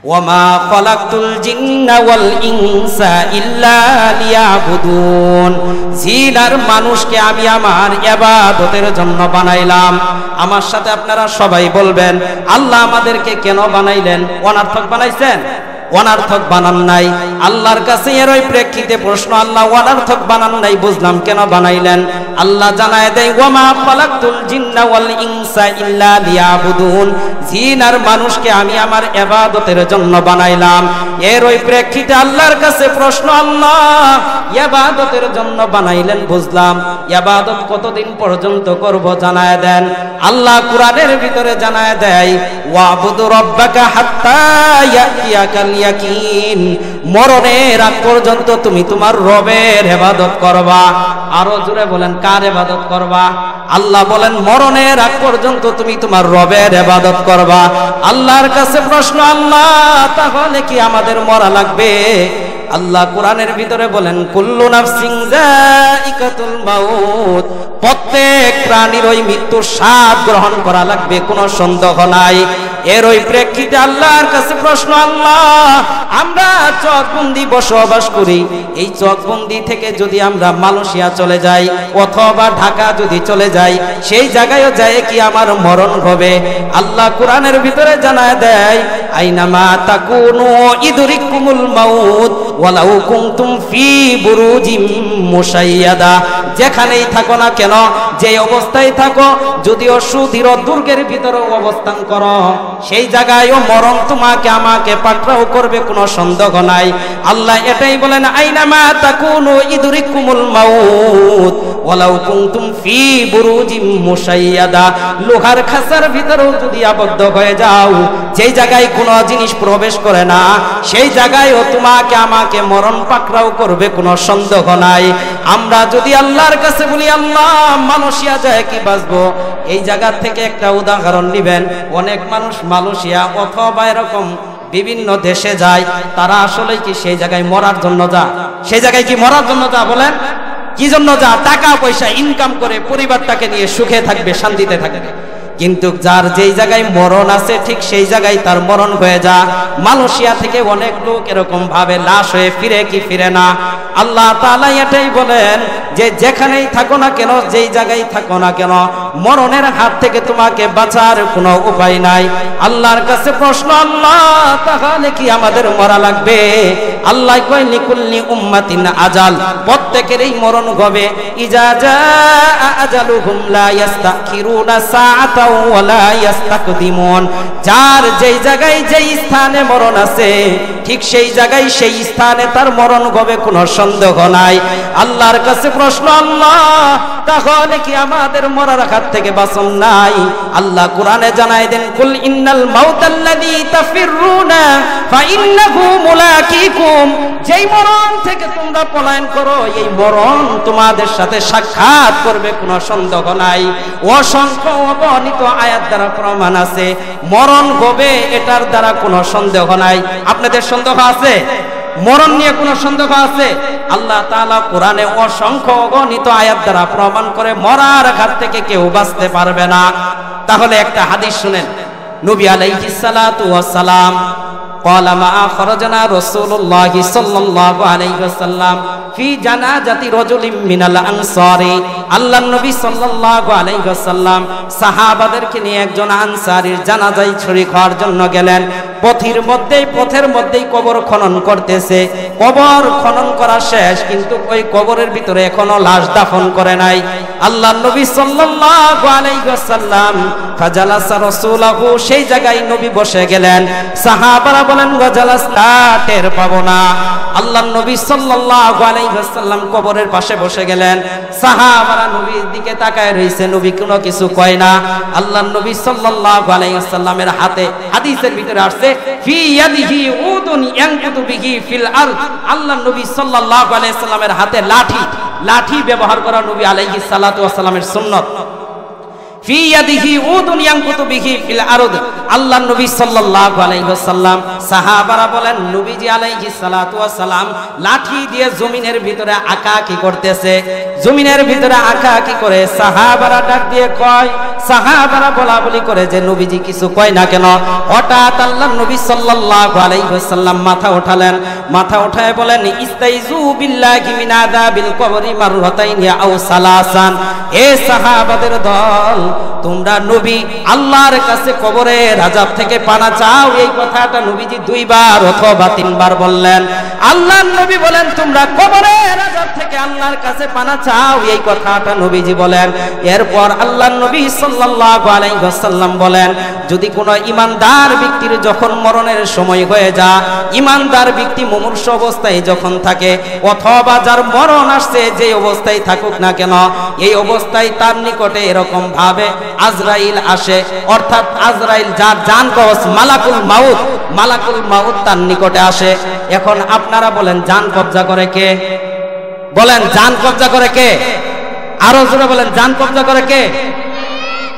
ওয়ামা খালাকতুল জিন্না ওয়াল ইনসা ইল্লা লিয়াবুদুন, জিন আর মানুষকে আমি আমার ইবাদতের জন্য বানাইলাম। আমার সাথে আপনারা সবাই বলবেন, আল্লাহ আমাদেরকে কেন বানাইলেন? অনার্থক বানাইছেন? অনার্থক বানান নাই। আল্লাহর কাছে এর ওই প্রেক্ষিতে প্রশ্ন, আল্লাহ অনার্থক বানান নাই, বুঝলাম কেন বানাইলেন? আল্লাহ জানায় দেয়, ওয়ামা খালাকতুল জিন্না ওয়াল ইনসা ইল্লা লিয়াবুদুন, জিন আর মানুষকে আমি আমার ইবাদতের জন্য বানাইলাম। এর ওই প্রেক্ষিতে আল্লাহর কাছে প্রশ্ন, আল্লাহ ইবাদতের জন্য বানাইলেন বুঝলাম, ইবাদত কতদিন পর্যন্ত করব জানায় দেন। আল্লাহ কোরআনের ভিতরে জানায় দেয়, ওয়াবুদু রাব্বাকা হাত্তা ইয়াতিয়াকাল ইয়াকিন, মরণের আগ পর্যন্ত তুমি তোমার রবের ইবাদত করবা। আরো জোরে বলেন, কার ইবাদত করবা? আল্লাহ বলেন মরণের আগ পর্যন্ত তুমি তোমার রবের ইবাদত করবা। আল্লাহর কাছে প্রশ্ন, আল্লাহ তাহলে কি আমাদের মরা লাগবে? আল্লাহ কোরআনের ভিতরে বলেন, কুল্লু নাফসিন যায়িকাতুল মাউত, প্রত্যেক প্রাণীর ওই মৃত্যুর স্বাদ গ্রহণ করা লাগবে, কোনো সন্দেহ নাই। এর ওই প্রেক্ষিতে আল্লাহর কাছে প্রশ্ন, আল্লাহ আমরা চকবন্দি বসবাস করি, এই চকবন্দি থেকে যদি আমরা মালয়েশিয়া চলে যাই অথবা ঢাকা যদি চলে যাই, সেই জায়গায়ও যায় কি আমার মরণ হবে? আল্লাহ কোরআনের ভিতরে জানায় দেয়, আইনামা তাকুনু ইদরিকুমুল মাউত ওয়ালাউ কুনতুম ফি বুরুজিম মুশাইয়াদা, যেখানেই থাকো না কেন, যে অবস্থায় থাকো, যদিও সুদৃঢ় দুর্গের ভিতরে অবস্থান করো, সেই জায়গায়ও মরণ তোমাকে আমাকে পাকড়াও করবে, কোনো সন্দেহ নাই। আল্লাহ এটাই বলেন, আইনামা তাকুনু ইদরিকুমুল মাউত ওয়ালাউ কুনতুম ফি বুরুজিম মুশাইয়াদা, লোহার খাঁচার ভিতরেও যদি আবদ্ধ হয়ে যাও, যেই জায়গায় কোনো জিনিস প্রবেশ করে না, সেই জায়গায়ও তোমাকে আমাকে মরণ পাকড়াও করবে, কোনো সন্দেহ নাই। আমরা যদি আল্লাহর কাছে বলি, আল্লাহ মালয়েশিয়া যায় কি বাঁচবো, এই জায়গা থেকে একটা উদাহরণ নেবেন। অনেক মানুষ মালয়েশিয়া অথবা এরকম বিভিন্ন দেশে যায়, তারা আসলে কি সেই জায়গায় মরার জন্য যা? সেই জায়গায় কি মরার জন্য যা? বলেন কি জন্য যা? টাকা পয়সা ইনকাম করে পরিবারটাকে নিয়ে সুখে থাকবে, শান্তিতে থাকবে। কিন্তু যার যেই জায়গায় মরণ আছে, ঠিক সেই জায়গায় তার মরণ হয়ে যা। মালয়েশিয়া থেকে অনেক লোক এরকম ভাবে লাশ হয়ে ফিরে কি ফিরে না। আল্লাহ তাআলা এটাই বলেন যে যেখানেই থাকো না কেন, যেই জায়গায় থাকো না কেন, মরণের হাত থেকে তোমাকে বাঁচার কোনো উপায় নাই। আল্লাহর কাছে প্রশ্ন, আল্লাহ তাহলে কি আমাদের মরা লাগবে? আল্লাহ কয়, লিকুল্লি উম্মাতিন আজাল, প্রত্যেকেরই মরণ হবে। ইজা জাআ আজালুহুম লা ইস্তাখিরুনা সাআতাও ওয়া লা ইস্তাকদিমুন, যার যেই জায়গায় যেই স্থানে মরণ আছে, ঠিক সেই জায়গায় সেই স্থানে তার মরণ হবে, কোনো সন্দেহ নাই। আল্লাহর কাছে প্রশ্ন, আল্লাহ তাহলে কি আমাদের মরার হাত থেকে বাঁচন নাই? আল্লাহ কোরআনে জানায় দেন, কুল ইন্নাল মাউতাল্লাযী তাফিরুনা ফাইন্নাহু মুলাকিকুম, যেই মরণ থেকে তোমরা পলায়ন করো, এই মরণ তোমাদের সাথে সাক্ষাৎ করবে, কোনো সন্দেহ নাই। অসংখ্য অগণিত আয়াত দ্বারা প্রমাণ আছে মরণ হবে, এটার দ্বারা কোনো সন্দেহ নাই। আপনাদের সন্দেহ আছে? মরণ নিয়ে কোনো সন্দেহ আছে? আল্লাহ তাআলা কোরআনে অসংখ্য অগণিত আয়াত দ্বারা প্রমাণ করে মরার হাত থেকে কেউ বাঁচতে পারবে না। তাহলে একটা হাদিস শুনেন, নবী আলাইহিস সালাতু ওয়াস সালাম قال ما خرجنا رسول الله صلى الله عليه وسلم في جنازة رجل من الأنصار, আল্লাহর নবী সাল্লাল্লাহু আলাইহি ওয়াসাল্লাম সাহাবাদেরকে নিয়ে একজন আনসারীর জানাজায় শরীক হওয়ার জন্য গেলেন। পথের মধ্যেই কবর খনন করতেছে। কবর খনন করা শেষ, কিন্তু ওই কবরের ভিতরে এখনো লাশ দাফন করে নাই। আল্লাহর নবী সাল্লাল্লাহু আলাইহি ওয়াসাল্লাম ফাজালাসা রাসূলুহু, সেই জায়গায় নবী বসে গেলেন। সাহাবারা বলেন, ওয়াজালাসনা, টের পাবো না। আল্লাহর নবী সাল্লাল্লাহু আলাইহি ওয়াসাল্লাম কবরের পাশে বসে গেলেন। সাহাবারা নবীর দিকে তাকায় রইছে, নবী কোনো কিছু কয় না। আল্লাহর নবী সাল্লাল্লাহু আলাইহি ওয়াসাল্লামের হাতে, হাদিসের ভিতরে আসছে, ফি ইয়াদিহি উদুন ইয়ানকুতু বিহি ফিল আরদ, আল্লাহর নবী সাল্লাল্লাহু আলাইহি ওয়াসাল্লামের হাতে লাঠি ব্যবহার করা নবী আলাইহিস সালাতু ওয়াস সালামের সুন্নাত। ফি ইয়াদিহি উদুন ইয়ানকুতু বিহি ফিল আরদ। আল্লাহর নবী সাল্লাল্লাহু আলাইহি ওয়াসাল্লাম, সাহাবারা বলেন নবীজি আলাইহিস সালাতু ওয়াস সালাম লাঠি দিয়ে জমিনের ভিতরে আঁকাআঁকি করতেছে, জমিনের ভিতরে আঁকাআঁকি করে। সাহাবারা ডাক দিয়ে কয়, সাহাবারা বলাবলি করে যে নবীজি কিছু কয় না কেন। হঠাৎ আল্লাহর নবী সাল্লাল্লাহু আলাইহি ওয়াসাল্লাম মাথা উঠালেন, মাথা উঠায় বলেন ইস্তাইযু বিল্লাহি মিন আযাবিল কবরি মাররাতাইনি আও সালাসান। হে সাহাবাদের দল, তোমরা নবী আল্লাহর কাছে কবরের আযাব থেকে পানা চাও, এই কথাটা নবীজি 2 বার অথবা 3 বার বললেন। আল্লাহর নবী বলেন তোমরা কবরের আযাব থেকে আল্লাহর কাছে পানা চাও, এই কথাটা নবীজি বলেন। এরপর আল্লাহর নবী সাল্লাল্লাহু আলাইহি ওয়াসাল্লাম বলেন যদি কোনো ঈমানদার ব্যক্তির যখন মরণের সময় হয়ে যায়, ঈমানদার ব্যক্তি মুমূর্ষু অবস্থায় যখন থাকে অথবা যার মরণ আসছে যে অবস্থায় থাকুক না কেন, এই অবস্থায় তার নিকটে এরকম ভাবে আজরাইল আসে, অর্থাৎ আজরাইল যার জান কবজ মালাকুল মাউত, মালাকুল মাউত তার নিকটে আসে। এখন আপনারা বলেন জান কবজা করে কে? বলেন জান কবজা করে কে? আরো জোরে বলেন জান কবজা করে কে?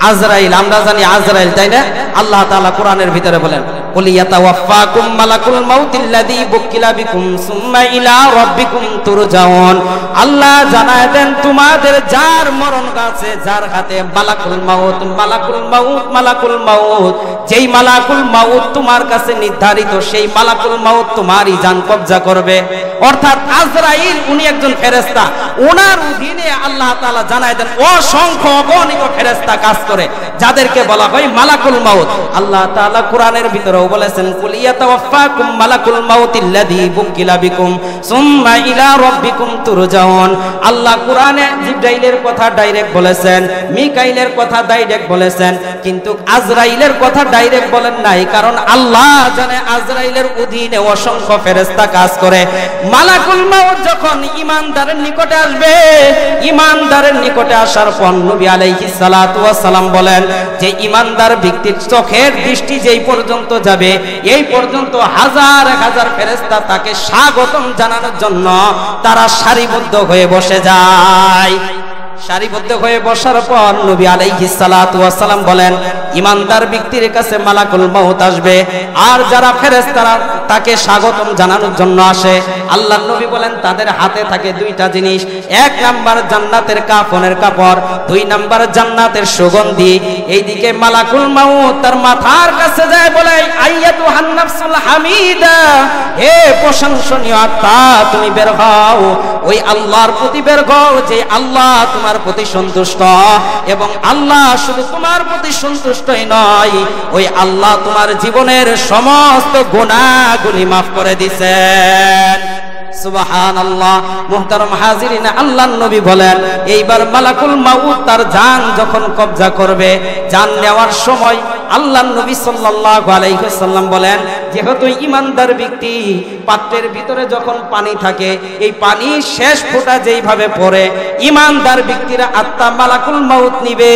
আজরাইল। আমরা জানি আজরাইল, তাই না? আল্লাহ তাআলা কোরআনের ভিতরে বলেন কুল ইয়াতাওয়াফাকুম মালাকুল মাউতিল্লাযী বুকিলা বিকুম সুম্মা ইলা রাব্বিকুম তুরজাউন। আল্লাহ জানায় দেন তোমাদের যার মরণ আছে, যার হাতে মালাকুল মাউত, মালাকুল মাউত, মালাকুল মাউত, যেই মালাকুল মাউত তোমার কাছে নির্ধারিত, সেই মালাকুল মাউত তোমারই জান কবজা করবে। অর্থাৎ আজরাইল উনি একজন ফেরেশতা, ওনার অধীনে আল্লাহ তাআলা জানায় দেন অসংখ্য অগণিত ফেরেশতা কাজ করে, যাদেরকে বলা হয় মালাকুল মাউত। আল্লাহ তাআলা কোরআনের ভিতরেও বলেছেন কুল ইয়াতাওয়াফাকুম মালাকুল মাউতিল্লাযী বুকিলা বিকুম সুম্মা ইলা রাব্বিকুম তুরজাউন। আল্লাহ কোরআনে জিবরাইলের কথা ডাইরেক্ট বলেছেন, মিকাইলের কথা ডাইরেক্ট বলেছেন, কিন্তু আজরাইলের কথা ডাইরেক্ট বলেন নাই, কারণ আল্লাহ জানে আজরাইলের অধীনে অসংখ্য ফেরেশতা কাজ করে। মালাকুল মাউত যখন ঈমানদারের নিকটে আসবে, ঈমানদারের নিকটে আসার পর নবী আলাইহিস সালাতু ওয়াস সালাম বলেন যে ঈমানদার ব্যক্তির চোখের দৃষ্টি যেই পর্যন্ত যাবে, এই পর্যন্ত হাজার হাজার ফেরেশতা তাকে স্বাগতম জানানোর জন্য তারা সারিবদ্ধ হয়ে বসে যায়। সারিবদ্ধ হয়ে বসার পর নবী আলাইহিস সালাতু ওয়াস সালাম বলেন ঈমানদার ব্যক্তির কাছে মালাকুল মাউত আসবে, আর যারা ফেরেশতারা তাকে স্বাগতম জানানোর জন্য আসে, আল্লাহর নবী বলেন তাদের হাতে থাকে 2টা জিনিস। 1 নাম্বার জান্নাতের কাফনের কাপড়, 2 নাম্বার জান্নাতের সুগন্ধি। এইদিকে মালাকুল মাউত তার মাথার কাছে যায় বলে আইয়াতুহান নাফসুল হামিদা, হে প্রশংসনীয় আত্মা তুমি বের হও, ওই আল্লাহর প্রতি বের হও যে আল্লাহ তোমার প্রতি সন্তুষ্ট, এবং আল্লাহ শুধু তোমার প্রতি সন্তুষ্টই নয়, ওই আল্লাহ তোমার জীবনের সমস্ত গুনাহগুলি মাফ করে দিয়েছেন। সুবহানাল্লাহ। মুহতারাম হাজিরিন, আল্লাহর নবী বলেন এইবার মালাকুল মাউত তার জান যখন কবজা করবে, জান নেওয়ার সময় আল্লাহর নবী সাল্লাল্লাহু আলাইহি ওয়াসাল্লাম বলেন যেহেতু ঈমানদার ব্যক্তি পাত্রের ভিতরে যখন পানি থাকে, এই পানি শেষ ফোঁটা যেইভাবে পড়ে, ঈমানদার ব্যক্তিরা আত্মা মালাকুল মাউত নিবে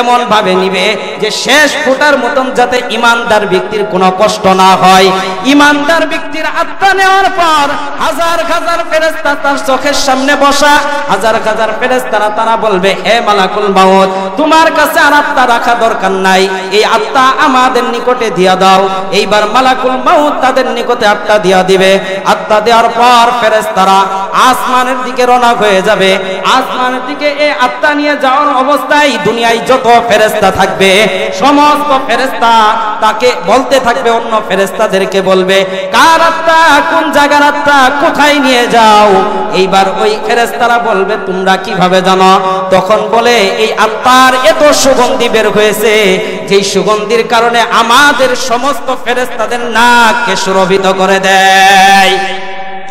এমন ভাবে নিবে যে শেষ ফোঁটার মতন যাতে ঈমানদার ব্যক্তির কোনো কষ্ট না হয়। ঈমানদার ব্যক্তির আত্মা নেওয়ার পর হাজার হাজার ফেরেশতা তার চোখের সামনে বসা, হাজার হাজার ফেরেশতারা তারা বলবে হে মালাকুল মাউত তোমার কাছে আর আত্মা রাখা দরকার নাই, এই আত্মা আমাদের নিকটে দিয়া দাও। এইবার মালাকুল মাউত তাদের নিকটে আত্মা দিয়া দিবে। আত্মা দেওয়ার পর ফেরেশতারা আসমানের দিকে রওনা হয়ে যাবে। আসমানের দিকে এই আত্মা নিয়ে যাওয়ার অবস্থায় দুনিয়ায় যত ফেরেশতা থাকবে সমস্ত ফেরেশতা তাকে বলতে থাকবে, অন্য ফেরেশতাদেরকে বলবে কার আত্মা, কোন জায়গার আত্মা, কোথায় নিয়ে যাও। এইবার ওই ফেরেশতারা বলবে তোমরা কিভাবে জানো? তখন বলে এই আত্মার এত সুগন্ধি বের হয়েছে, যেই সুগন্ধির কারণে আমাদের সমস্ত ফেরেশতাদের নাককে সুরভিত করে দেয়।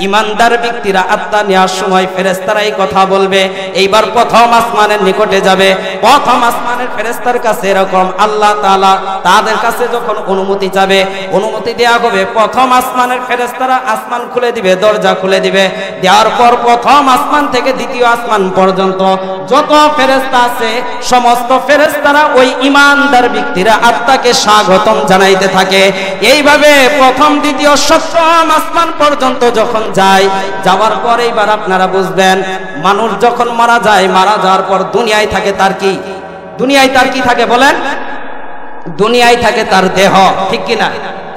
ঈমানদার ব্যক্তিরা আত্মা নেওয়ার সময় ফেরেশতারা এই কথা বলবে। এইবার প্রথম আসমানের নিকটে যাবে। প্রথম আসমানের ফেরেশতার কাছে এরকম আল্লাহ তাআলা তাদের কাছে যখন অনুমতি চাবে, অনুমতি দেয়া হবে। প্রথম আসমানের ফেরেশতারা আসমান খুলে দিবে, দরজা খুলে দিবে। দেওয়ার পর প্রথম আসমান থেকে দ্বিতীয় আসমান পর্যন্ত যত ফেরেশতা আছে সমস্ত ফেরেশতারা ওই ঈমানদার ব্যক্তিরা আত্মাকে স্বাগতম জানাইতে থাকে। এইভাবে প্রথম দ্বিতীয় সপ্তম আসমান পর্যন্ত যখন যায়, যাওয়ার পর এইবার আপনারা বুঝবেন মানুষ যখন মারা যায়, মারা যাওয়ার পর দুনিয়ায় থাকে তার কি দুনিয়ায় তার কি থাকে বলেন? দুনিয়ায় থাকে তার দেহ, ঠিক কিনা?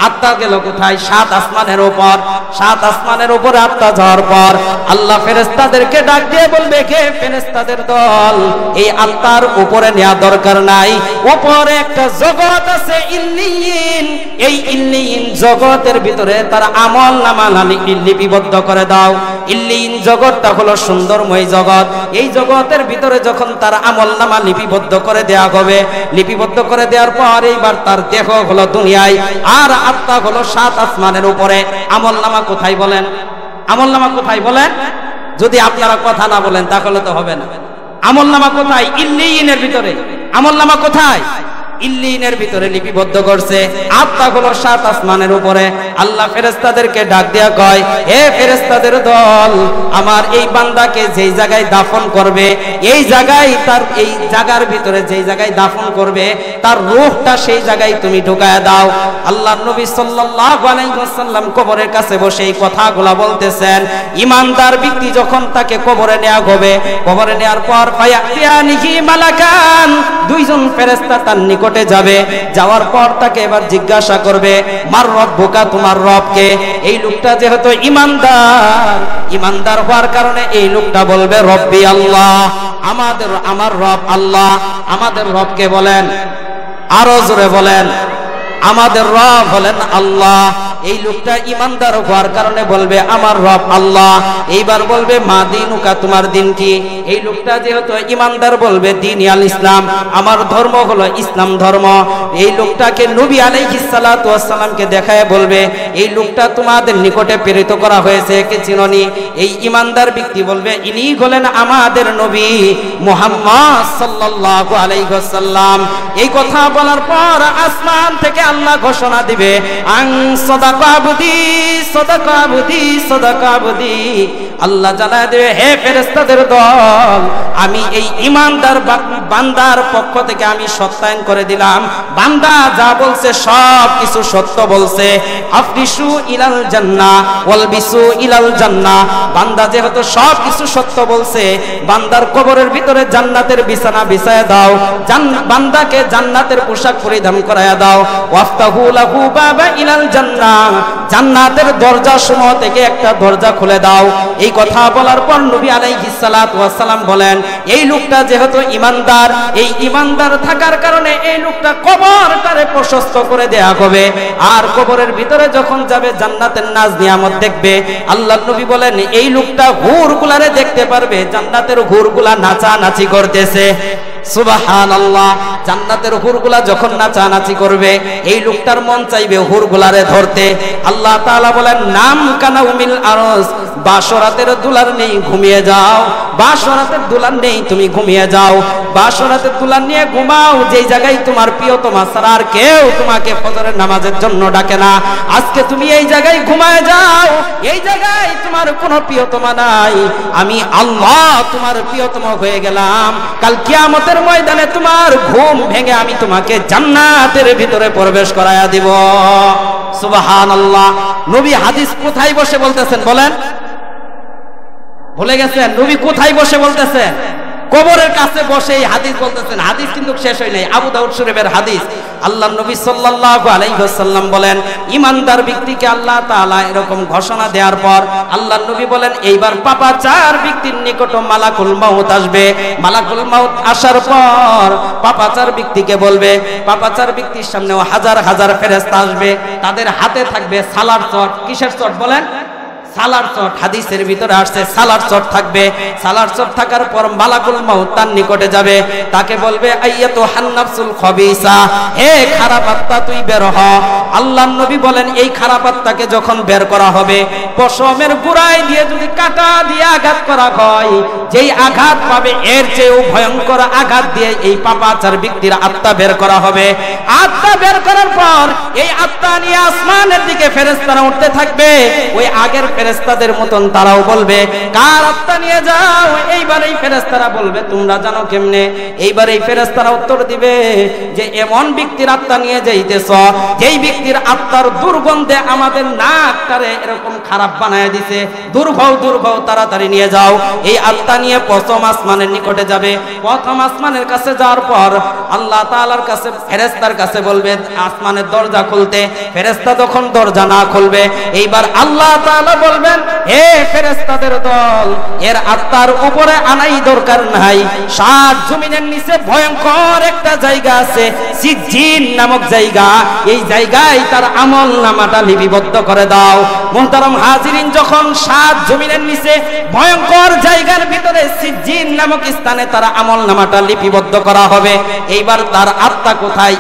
আত্মা গেল কোথায়? সাত আসমানের উপর। সাত আসমানের উপরে আত্মা যাওয়ার পর আল্লাহ ফেরেশতাদেরকে ডাক দিয়ে বলবে, কে ফেরেশতাদের দল, এই আত্মার উপরে নেওয়া দরকার নাই, উপরে একটা জগৎ আছে ইল্লিয়িন, এই ইল্লিয়িন জগতের ভিতরে তার আমল নামা লিপিবদ্ধ করে দাও। ইল্লিয়িন জগৎটা হলো সুন্দরময় জগৎ। এই জগতের ভিতরে যখন তার আমল নামা লিপিবদ্ধ করে দেওয়া হবে, লিপিবদ্ধ করে দেওয়ার পর এইবার তার দেহ হলো দুনিয়ায়, আর আত্মা হলো সাত আসমানের উপরে। আমল নামা কোথায় বলেন? আমল নামা কোথায় বলেন? যদি আপনারা কথা না বলেন তাহলে তো হবে না। আমল নামা কোথায়? ইল্লিয়িনের ভিতরে। আমল নামা কোথায়? ইল্লিয়িনের ভিতরে লিপিবদ্ধ করছে। আত্মা হলো সাত আসমানের উপরে। আল্লাহ ফেরেশতাদেরকে ডাক দেয়া কয়, হে ফেরেশতাদের দল, আমার এই বান্দাকে যেই জায়গায় দাফন করবে, এই জায়গায় তার এই জায়গার ভিতরে যেই জায়গায় দাফন করবে তার রূহটা সেই জায়গায় তুমি ঢুকায়া দাও। আল্লাহর নবী সাল্লাল্লাহু আলাইহি ওয়াসাল্লাম কবরের কাছে বসে এই কথাগুলো বলতেছেন। ইমানদার ব্যক্তি যখন তাকে কবরে নেওয়া হবে, কবরে নেওয়ার পর ফায়াতিয়ানিহি মালাকান, দুইজন ফেরেশতা তার নিকটে যাবে। যাওয়ার পর তাকে এবার জিজ্ঞাসা করবে, মার রব্বুকা, তোমার রব কে? এই লোকটা যেহেতু ইমানদার, ইমানদার হওয়ার কারণে এই লোকটা বলবে রব্বি আল্লাহ, আমার রব আল্লাহ। আমাদের রবকে বলেন, আরো জোরে বলেন, আমাদের রব হলেন আল্লাহ। এই লোকটা ইমানদার হওয়ার কারণে বলবে আমার রব আল্লাহ। এইবার বলবে মা দিনুকা, তোমার দিন কি? এই লোকটা যেহেতু ইমানদার বলবে দিন আল ইসলাম, আমার ধর্ম হলো ইসলাম ধর্ম। এই লোকটাকে নবী আলাইহিস সালাতু ওয়াস সালামকে দেখায় বলবে, এই লোকটা তোমাদের নিকটে প্রেরিত করা হয়েছে, কে চিননি? এই ইমানদার ব্যক্তি বলবে, ইনি হলেন আমাদের নবী মুহাম্মদ সাল্লাল্লাহু আলাইহি ওয়াসাল্লাম। এই কথা বলার পর আসমান থেকে আল্লাহ ঘোষণা দিবে, আন সাদাকা আবদি, সাদাকা আবদি, সাদাকা আবদি। আল্লাহ জানায় দেবে, হে ফেরেশতাদের দল, আমি এই ইমানদার বান্দার পক্ষ থেকে আমি সত্যায়ন করে দিলাম, বান্দা যা বলছে সব কিছু সত্য বলছে। আফরিসু ইলাল জান্নাহ ওয়ালবিসু ইলাল জান্নাহ, বান্দা যেহেতু সব কিছু সত্য বলছে, বান্দার কবরের ভিতরে জান্নাতের বিছানা বিছায়া দাও, বান্দাকে জান্নাতের পোশাক পরিধান করায়া দাও। ওয়াফতাহু লাহু বাবা ইলাল জান্নাহ, জান্নাতের দরজা সমূহ থেকে একটা দরজা খুলে দাও। এই কথা বলার পর নবী আলাইহিস সালাতু ওয়াস সালাম বলেন, এই লোকটা যেহেতু ইমানদার, এই ইমানদার থাকার কারণে এই লোকটা কবরটারে প্রশস্ত করে দেয়া হবে। আর কবরের ভিতরে যখন যাবে জান্নাতের নাজ নিয়ামত দেখবে। আল্লাহর নবী বলেন, এই লোকটা হুরগুলারে দেখতে পারবে, জান্নাতের হুরগুলা নাচানাচি করতেছে। সুবহানাল্লাহ। জান্নাতের হুরগুলা যখন নাচানাচি করবে, এই লোকটার মন চাইবে হুরগুলারে ধরতে। আল্লাহ তাআলা বলেন, নাম কানাউমিল আরস, বাসরাতের দুলার নেই, ঘুমিয়ে যাও। বাসরাতের দুলার নেই, তুমি ঘুমিয়ে যাও। বাসরাতের দুলার নিয়ে ঘুমাও, যেই জায়গায় তোমার প্রিয়তমা ছাড়া আর কেউ তোমাকে ফজরের নামাজের জন্য ডাকে না। আজকে তুমি এই জায়গায় ঘুমায় যাও, এই জায়গায় তোমার কোনো প্রিয়তমা নাই, আমি আল্লাহ তোমার প্রিয়তমা হয়ে গেলাম। কাল কিয়ামতের ময়দানে তোমার ঘুম ভেঙে আমি তোমাকে জান্নাতের ভিতরে প্রবেশ করায়া দিব। সুবহানাল্লাহ। নবী হাদিস কোথায় বসে বলতেছেন বলেন? ভুলে গেছেন? নবী কোথায় বসে বলতেছেন? কবরের কাছে বসে এই হাদিস বলতেছেন। হাদিস কিন্তু শেষ হয় নাই, আবু দাউদ শরীফের হাদিস। আল্লাহর নবী সাল্লাল্লাহু আলাইহি ওয়াসাল্লাম বলেন, ইমানদার ব্যক্তিকে আল্লাহ তাআলা এরকম ঘোষণা দেওয়ার পর আল্লাহর নবী বলেন, এইবার পাপাচার ব্যক্তির নিকট মালাকুল মাউত আসবে। মালাকুল মাউত আসার পর পাপাচার ব্যক্তিকে বলবে, পাপাচার ব্যক্তির সামনেও হাজার হাজার ফেরেশতা আসবে, তাদের হাতে থাকবে সালার চট। কিসের চট বলেন? সালার চট। হাদিসের ভিতরে আসছে সালার চট থাকবে। সালার চট থাকার পর মালাকুল মাউত তার নিকটে যাবে, তাকে বলবে, আইয়াতুহান নাফসুল খাবিসা, হে খারাপ আত্মা তুই বের হ। আল্লাহর নবী বলেন, এই খারাপ আত্মাকে যখন বের করা হবে, পশমের গোড়ায় দিয়ে যদি কাঁটা দিয়ে আঘাত করা হয়, যেই আঘাত পাবে এর চেয়েও ভয়ঙ্কর আঘাত দিয়ে এই পাপাচার ব্যক্তির আত্মা বের করা হবে। আত্মা বের করার পর এই আত্মা নিয়ে আসমানের দিকে ফেরেশতারা উঠতে থাকবে। ওই আগের ফেরেশতাদের মতন তারাও বলবে কার আত্মা নিয়ে যাও। এইবার এই ফেরেশতারা বলবে তোমরা জানো কেমনে? এইবার এই ফেরেশতারা উত্তর দিবে যে এমন ব্যক্তির আত্মা নিয়ে যাইতেছ যেই ব্যক্তির আত্মার দুর্গন্ধে আমাদের নাকটারে এরকম খারাপ বানায় দিছে, দুর্ঘাও তাড়াতাড়ি নিয়ে যাও। এই আত্মা নিয়ে প্রথম আসমানের নিকটে যাবে। প্রথম আসমানের কাছে যাওয়ার পর আল্লাহ তাআলার কাছে ফেরেশতার কাছে বলবে আসমানের দরজা খুলতে। ফেরেশতা যখন দরজা না খুলবে এইবার আল্লাহ তাআলা বলবেন হে ফেরেশতাদের দল, এর আত্মার উপরে আনাই দরকার নাই। সাত জমিনের নিচে ভয়ঙ্কর একটা জায়গা আছে, সিজ্জিন নামক জায়গা। এই জায়গায় তার আমল নামাটা লিপিবদ্ধ করে দাও। মুহতারাম হাজিরিন, যখন সাত জমিনের নিচে ভয়ঙ্কর জায়গার ভিতরে সিজ্জিন নামক স্থানে তার আমল নামাটা লিপিবদ্ধ করা হবে, এইবার তার আত্মা কোথায়?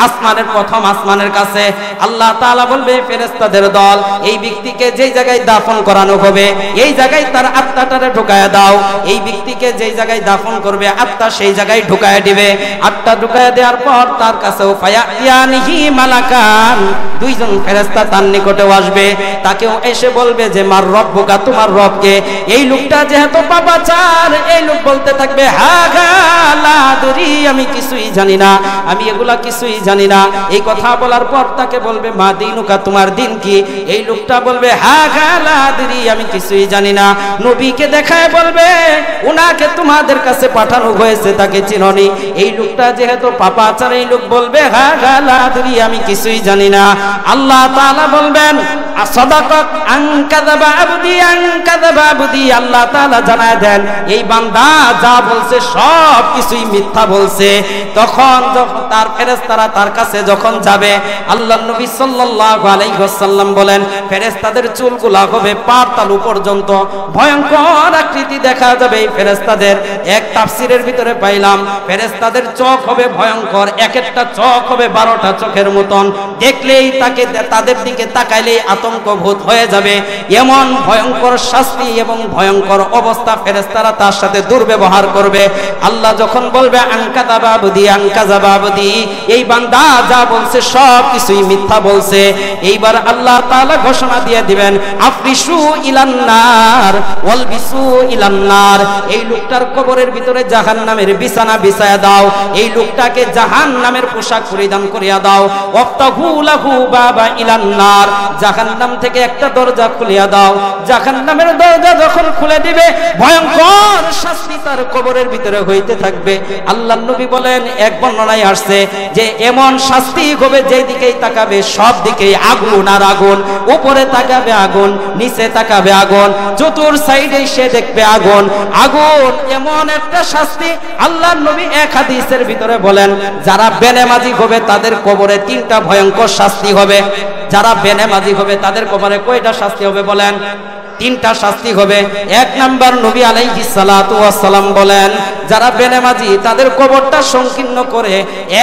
আসমানের প্রথম আসমানের কাছে। আল্লাহ তাআলা বলবে ফেরেশতাদের দল, এই ব্যক্তিকে যেই জায়গায় দাফন করানো হবে এই জায়গায় তার আত্মাটারে ঢুকায়া দাও। এই ব্যক্তিকে যেই জায়গায় দাফন করবে আত্মা সেই জায়গায় ঢুকায়া দিবে। আত্মা ঢুকায়া দেওয়ার পর তার কাছেও ফায়াতিয়ানিহি মালাকান, দুইজন ফেরেশতা তার নিকটে আসবে। তাকেও এসে বলবে যে মার রব্বুকা, তোমার রবকে। এই লোকটা যেহেতু পাপাচার, এই লোক বলতে থাকবে হা গালাদরি, আমি কিছুই জানি না, আমি এগুলা কিছুই জানি না। এই কথা বলার পর তাকে বলবে মা দিনুকা, তোমার দিন কি? এই লোকটা বলবে হা গালাদরি, আমি কিছুই জানি না। নবীকে দেখায় বলবে উনাকে তোমাদের কাছে পাঠানো হয়েছে, তাকে চিননি। এই লোকটা যেহেতু পাপাচার, এই লোক বলবে হা গালাদরি, আমি কিছুই জানি না। আল্লাহ তাআলা বলবেন সাদাকাত আন কাযাবা আবদি, আন কাযাবা আবদি। আল্লাহ তাআলা জানায় দেন এই বান্দা যা বলছে সব কিছুই মিথ্যা বলছে। তখন যখন তার ফেরেশতারা তার কাছে যখন যাবে, আল্লাহর নবী সাল্লাল্লাহু আলাইহি ওয়াসাল্লাম বলেন ফেরেশতাদের চুলগুলা হবে পার তালু পর্যন্ত, ভয়ঙ্কর আকৃতি দেখা যাবে এই ফেরেশতাদের। এক তাফসীরের ভিতরে পাইলাম ফেরেশতাদের চোখ হবে ভয়ঙ্কর, এক একটা চোখ হবে 12টা চোখের মতন। দেখলেই তাদের দিকে তাকাইলেই আতঙ্কভূত হয়ে যাবে, এমন ভয়ঙ্কর শাস্তি এবং ভয়ঙ্কর অবস্থা। ফেরেশতারা তার সাথে দুর্ব্যবহার করবে। আল্লাহ যখন বলবে আনকাযাবাবদি, আনকাযাবাবদি, এই বান্দা যা বলছে সব কিছুই মিথ্যা বলছে, এইবার আল্লাহ তাআলা ঘোষণা দিয়ে দিবেন আফরিশু ইলান্নার ওয়ালবিসু ইলান্নার, এই লোকটার কবরের ভিতরে জাহান্নামের বিছানা বিছায়া দাও, এই লোকটাকে জাহান্নামের পোশাক পরিধান করিয়া দাও। ওয়াফতাহু লাহু বাবা ইলান্নার, জাহান্নাম থেকে একটা দরজা খুলিয়া দাও। জাহান্নামের দরজা যখন খুলে দিবে ভয়ঙ্কর শাস্তি তার কবরের ভিতরে হইতে থাকবে। আল্লাহর নবী বলেন এক বর্ণনায় আসছে যে এমন শাস্তি হবে যেই দিকেই তাকাবে সব দিকেই আগুন আর আগুন, উপরে তাকাবে আগুন, নিচে তাকাবে আগুন, চতুর সাইডে সে দেখবে আগুন আগুন। এমন একটা শাস্তি আল্লাহর নবী এক হাদিসের ভিতরে বলেন যারা বেনামাজি হবে তাদের কবরে 3টা ভয়ঙ্কর শাস্তি হবে। যারা বেনামাজি হবে তাদের কবরে কয়টা শাস্তি হবে বলেন? 3টা শাস্তি হবে। এক নাম্বার নবী আলাইহিস সালাতু ওয়াস সালাম বলেন যারা বেনামাজি তাদের কবরটা সংকীর্ণ করে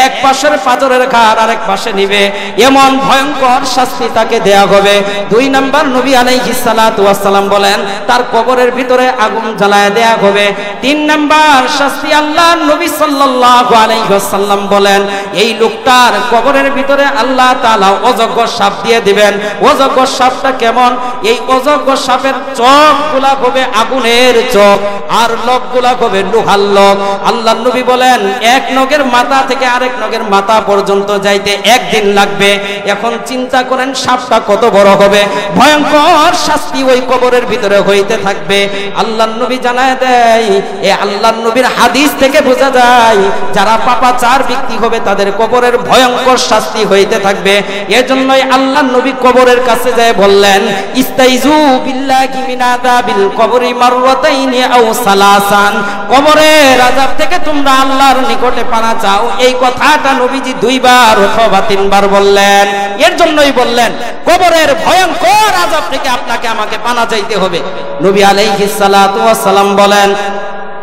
এক পাশের পাথরের ঘাড় আরেক পাশে নিবে, এমন ভয়ঙ্কর শাস্তি তাকে দেয়া হবে। 2 নাম্বার নবী আলাইহিস সালাতু ওয়াস সালাম বলেন তার কবরের ভিতরে আগুন জ্বালায় দেয়া হবে। 3 নাম্বার শাস্তি আল্লাহর নবী সাল্লাল্লাহু আলাইহি ওয়াসাল্লাম বলেন এই লোকটার কবরের ভিতরে আল্লাহ তাআলা অজগর সাপ দিয়ে দিবেন। অজগর সাপটা কেমন? এই অজগর সাপের চোখগুলা হবে আগুনের চোখ আর নখগুলা হবে লোহার নখ। আল্লাহর নবী বলেন এক নখের মাথা থেকে আরেক নখের মাথা পর্যন্ত যাইতে 1 দিন লাগবে। এখন চিন্তা করেন সাপটা কত বড় হবে, ভয়ঙ্কর শাস্তি ওই কবরের ভিতরে হইতে থাকবে। আল্লাহর নবী জানায় দেয় এই আল্লাহর নবীর হাদিস থেকে বোঝা যায় যারা পাপাচার ব্যক্তি হবে তাদের কবরের ভয়ঙ্কর শাস্তি হইতে থাকবে। এজন্যই আল্লাহর নবী কবরের কাছে যায় বললেন ইস্তাইজু বিল্লাহি মিন আযাবিল কবরি মাররাতাইনি আও সালাসান, কবরের আযাব থেকে তোমরা আল্লাহর নিকটে পানা চাও। এই কথাটা নবীজি 2 বার অথবা 3 বার বললেন। এর জন্যই বললেন কবরের ভয়ঙ্কর আযাব থেকে আপনাকে আমাকে পানা চাইতে হবে। নবী আলাইহিস সালাতু ওয়াস সালাম বলেন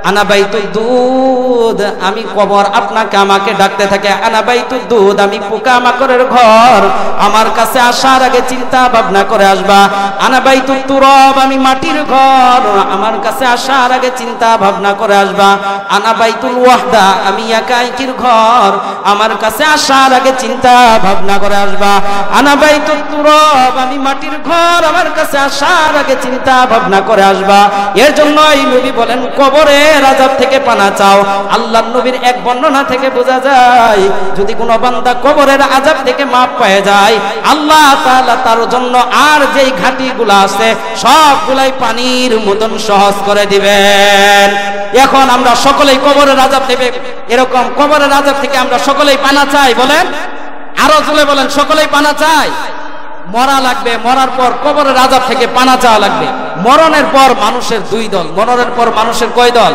আনা বাইতুদ দুদ, আমি কবর আপনাকে আমাকে ডাকতে থাকে, আনা বাইতুদ দুদ, আমি পোকামাকড়ের ঘর, আমার কাছে আসার আগে চিন্তা ভাবনা করে আসবা। আনা বাইতুত তুরাব, আমি মাটির ঘর, আমার কাছে আসার আগে চিন্তা ভাবনা করে আসবা। আনা বাইতুল ওয়াহদা, আমি একাইকির ঘর, আমার কাছে আসার আগে চিন্তা ভাবনা করে আসবা। আনা বাইতুত তুরাব, আমি মাটির ঘর, আমার কাছে আসার আগে চিন্তা ভাবনা করে আসবা। এর জন্য এই নবী বলেন কবরের আযাব থেকে পানা চাও। আল্লাহর নবীর এক বর্ণনা থেকে বোঝা যায় যদি কোনো বান্দা কবরের আযাব থেকে মাপ পেয়ে যায়, আল্লাহ তাআলা তার জন্য আর যেই ঘাটিগুলো আছে সবগুলাই পানির মতন সহজ করে দিবেন। এখন আমরা সকলেই কবরের আযাব থেকে, এরকম কবরের আযাব থেকে আমরা সকলেই পানা চাই, বলেন আরো জোরে বলেন, সকলেই পানা চাই। মরা লাগবে, মরার পর কবরের আযাব থেকে পানা চাওয়া লাগবে। মরণের পর মানুষের দুই দল, মরণের পর মানুষের কয় দল?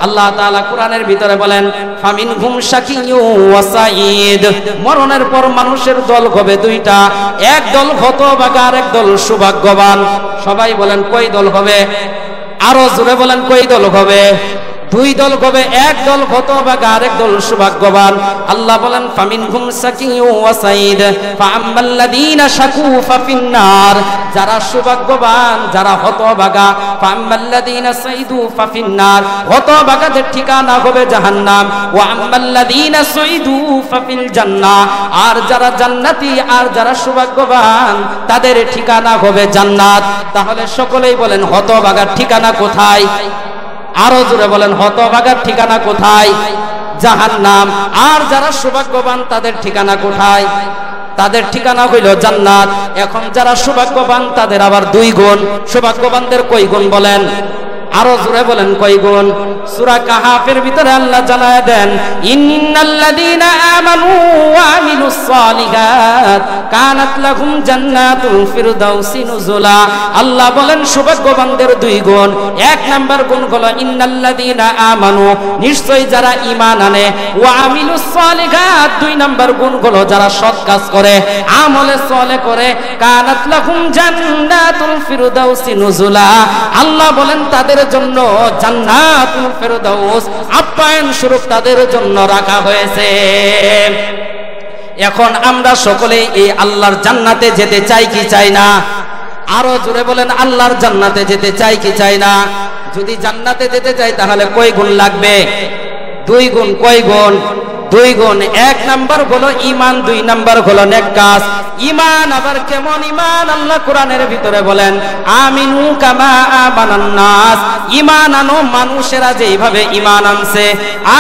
আল্লাহ তাআলা কোরআনের ভিতরে বলেন ফামিনহুম শাকিয়্যু ওয়া সাঈদ, মরণের পর মানুষের দল হবে দুইটা, এক দল হতভাগা আর এক দল সৌভাগ্যবান। সবাই বলেন কয় দল হবে? আরো জোরে বলেন কয় দল হবে? দুই দল হবে, এক দল হতভাগা আর এক দল সৌভাগ্যবান। আল্লাহ বলেন ফামিনহুম শাকিয়্যু ওয়া সাঈদ ফাআম্মাল্লাযীনা শাকু ফাফিন্নার, যারা সৌভাগ্যবান যারা হতভাগা, ফাআম্মাল্লাযীনা সাঈদু ফাফিন্নার, হতভাগাদের ঠিকানা হবে জাহান্নাম, ওয়া আম্মাল্লাযীনা সাঈদু ফাফিল জান্নাহ, আর যারা জান্নাতি আর যারা সৌভাগ্যবান তাদের ঠিকানা হবে জান্নাত। তাহলে সকলেই বলেন হতভাগার ঠিকানা কোথায়? আরো জোরে বলেন হতভাগার ঠিকানা কোথায়? জাহান্নাম। আর যারা সৌভাগ্যবান তাদের ঠিকানা কোথায়? তাদের ঠিকানা হইল জান্নাত। এখন যারা সৌভাগ্যবান তাদের আবার দুই গুণ। সৌভাগ্যবানদের কয় গুণ বলেন? আরো জোরে বলেন কয় গুণ? সূরা কাহাফের ভিতরে আল্লাহ জানায় দেন ইন্নাল্লাযীনা আমানু ওয়া আমিলুস সালিহাত কানাত লাহুম জান্নাতুল ফিরদাউসি নুজুলা। আল্লাহ বলেন সৌভাগ্যবানদের দুই গুণ। এক নাম্বার গুণ হলো ইন্নাল্লাযীনা আমানু, নিশ্চয়ই যারা ঈমান আনে, ওয়া আমিলুস সালিহাত, দুই নাম্বার গুণ হলো যারা সৎ কাজ করে, আমলে সালেহ করে, কানাত লাহুম জান্নাতুল ফিরদাউসি নুজুলা। আল্লাহ বলেন তাদের জন্য জান্নাতুল ফেরদাউস আপ্যায়ন স্বরূপ তাদের জন্য রাখা হয়েছে। এখন আমরা সকলে এই আল্লাহর জান্নাতে যেতে চাই কি চাই না? আরো জোরে বলেন আল্লাহর জান্নাতে যেতে চাই কি চাই না? যদি জান্নাতে যেতে চাই তাহলে কয় গুণ লাগবে? দুই গুণ। কয় গুণ? দুই গুণ। এক নাম্বার হলো ঈমান, দুই নাম্বার হলো নেক কাজ। ঈমান আবার কেমন ঈমান? আল্লাহ কোরআনের ভিতরে বলেন আমিনু কামা আমানান নাস, ঈমান আনো মানুষেরা যেভাবে ঈমান আনছে।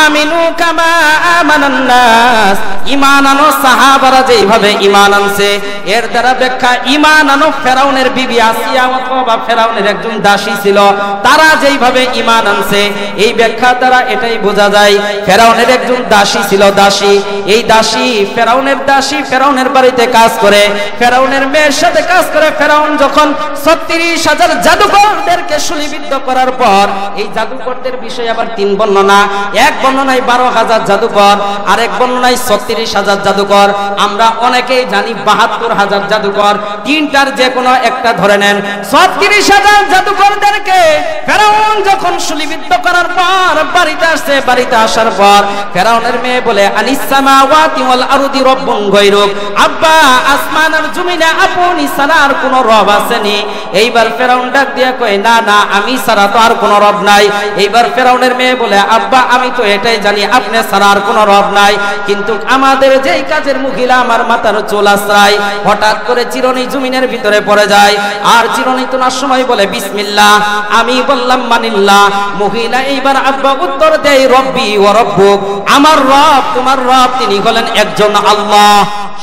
আমিনু কামা আমানান নাস, ঈমান আনো সাহাবারা যেভাবে ঈমান আনছে। এর দ্বারা ব্যাখ্যা ঈমান আনো ফেরাউনের বিবি আসিয়া অথবা ফেরাউনের একজন দাসী ছিল, তারা যেভাবে ঈমান আনছে। এই ব্যাখ্যা দ্বারা এটাই বোঝা যায় ফেরাউনের একজন দাসী ছিল, দাসী। এই দাসী ফেরাউনের দাসী ফেরাউনের বাড়িতে কাজ করে, ফেরাউনের মেয়ের সাথে কাজ করে। ফেরাউন যখন ৩৬,০০০ জাদুকরদেরকে শুলিবিদ্ধ করার পর, এই জাদুকরদের বিষয়ে আবার তিন বর্ণনা। এক বর্ণনায় ১২,০০০ জাদুকর, আরেক বর্ণনায় ৩৬,০০০ জাদুকর। আমরা অনেকেই জানি ৭২,০০০ জাদুকর। তিনটার যে কোনো একটা ধরে নেন। ৩৬,০০০ জাদুকরদেরকে ফেরাউন যখন শুলিবিদ্ধ করার পর বাড়িতে আসছে, বাড়িতে আসার পর ফেরাউনের মেয়ে বলে আনিস সামাওয়াতি ওয়াল আরদি রব্বুন গায়রুক, আব্বা আসমান আর জমিনে আপনি ছাড়া আর কোন রব আসেনি। এইবার ফেরাউন ডাক দিয়া কয় না না, আমি ছাড়া তো আর কোন রব নাই। এইবার ফেরাউনের মেয়ে বলে আব্বা আমি তো এটাই জানি আপনি ছাড়া আর কোন রব নাই, কিন্তু আমাদের যেই কাজের মহিলা আমার মাথার চুল আশ্রায়, হঠাৎ করে চিরুনি জমিনের ভিতরে পড়ে যায়, আর চিরুনি তোলার সময় বলে বিসমিল্লাহ, আমি বললাম মানিল্লাহ। মহিলা এইবার আব্বা উত্তর দেয় রব্বি ওয়া রব্বুক, আমার রব তোমার রব তিনি হলেন একজন আল্লাহ।